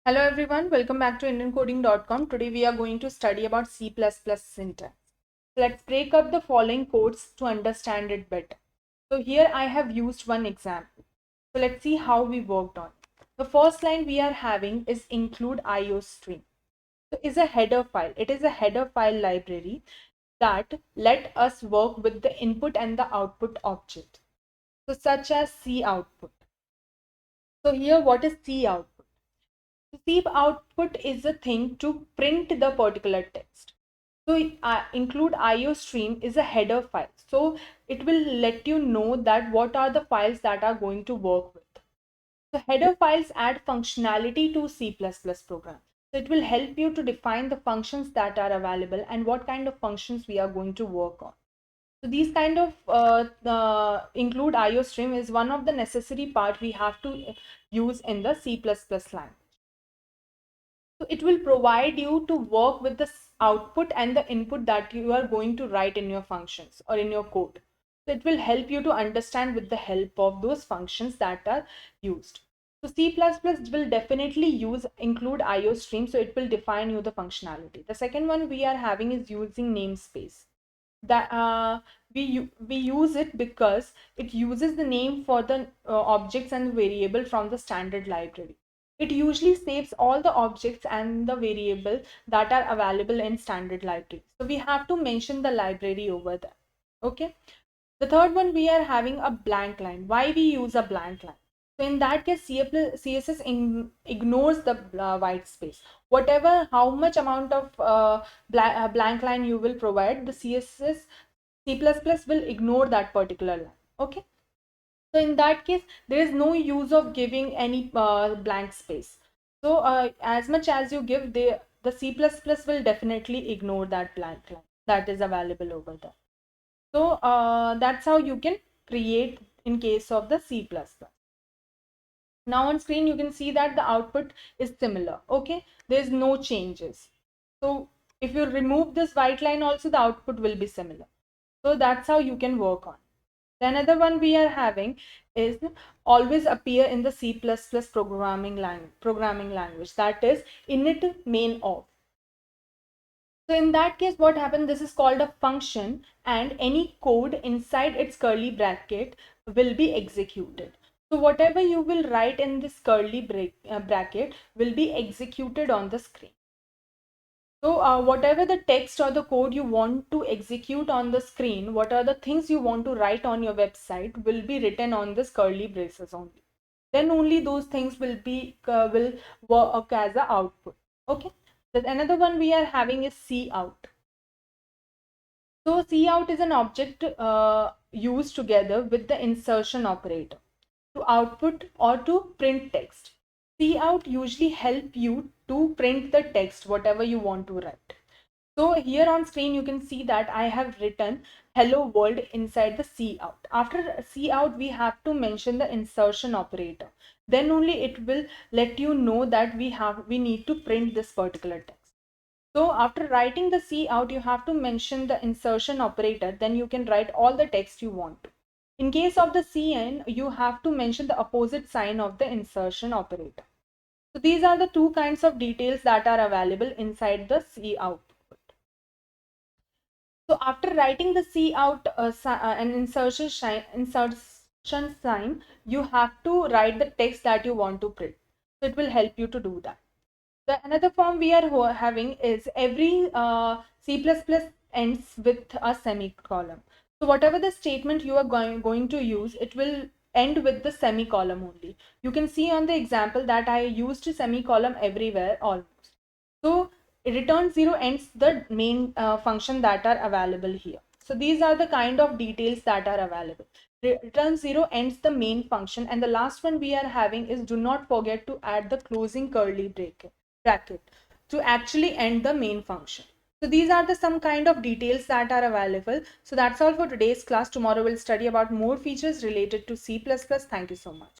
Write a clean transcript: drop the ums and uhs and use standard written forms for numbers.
Hello everyone, welcome back to IndianCoding.com. Today we are going to study about C++ syntax. Let's break up the following codes to understand it better. So here I have used one example. So let's see how we worked on it. The first line we are having is include IOStream. So is a header file. It is a header file library that let us work with the input and the output object. So such as C output. So here what is C output? The output is a thing to print the particular text. So include IOStream is a header file. So it will let you know that what are the files that are going to work with. So header files add functionality to C++ program. So it will help you to define the functions that are available and what kind of functions we are going to work on. So these kind of include IOStream is one of the necessary part we have to use in the C++ language. So it will provide you to work with the output and the input that you are going to write in your functions or in your code. So it will help you to understand with the help of those functions that are used. So C++ will definitely include IOStream, so it will define you the functionality. The second one we are having is using namespace. That we use it because it uses the name for the objects and variable from the standard library. It usually saves all the objects and the variable that are available in standard library. So we have to mention the library over there. Okay. The third one we are having a blank line. Why we use a blank line? So in that case, CSS ignores the white space. Whatever, how much amount of blank line you will provide, the CSS C++ will ignore that particular line. Okay. So in that case, there is no use of giving any blank space. So as much as you give, the C++ will definitely ignore that blank line that is available over there. So that's how you can create in case of the C++. Now on screen, you can see that the output is similar. Okay, there's no changes. So if you remove this white line also, the output will be similar. So that's how you can work on. The another one we are having is always appear in the C++ programming language, that is init main of. So in that case, what happened? This is called a function, and any code inside its curly bracket will be executed. So whatever you will write in this curly bracket will be executed on the screen. So whatever the text or the code you want to execute on the screen, what are the things you want to write on your website will be written on this curly braces only. Then only those things will work as a output. Okay. Another one we are having is cout. So cout is an object used together with the insertion operator to output or to print text. Cout usually help you to print the text, whatever you want to write. So here on screen, you can see that I have written hello world inside the cout. After cout, we have to mention the insertion operator. Then only it will let you know that we need to print this particular text. So after writing the cout, you have to mention the insertion operator. Then you can write all the text you want to. In case of the cn, you have to mention the opposite sign of the insertion operator. So these are the two kinds of details that are available inside the cout. So after writing the cout an insertion sign, you have to write the text that you want to print. So it will help you to do that. The another form we are having is every C++ ends with a semicolon. So whatever the statement you are going to use, it will end with the semicolon only. You can see on the example that I used a semicolon everywhere almost. So return 0 ends the main function that are available here. So these are the kind of details that are available. Return 0 ends the main function, and the last one we are having is do not forget to add the closing curly bracket to actually end the main function. So these are the some kind of details that are available. So that's all for today's class. Tomorrow we'll study about more features related to C++. Thank you so much.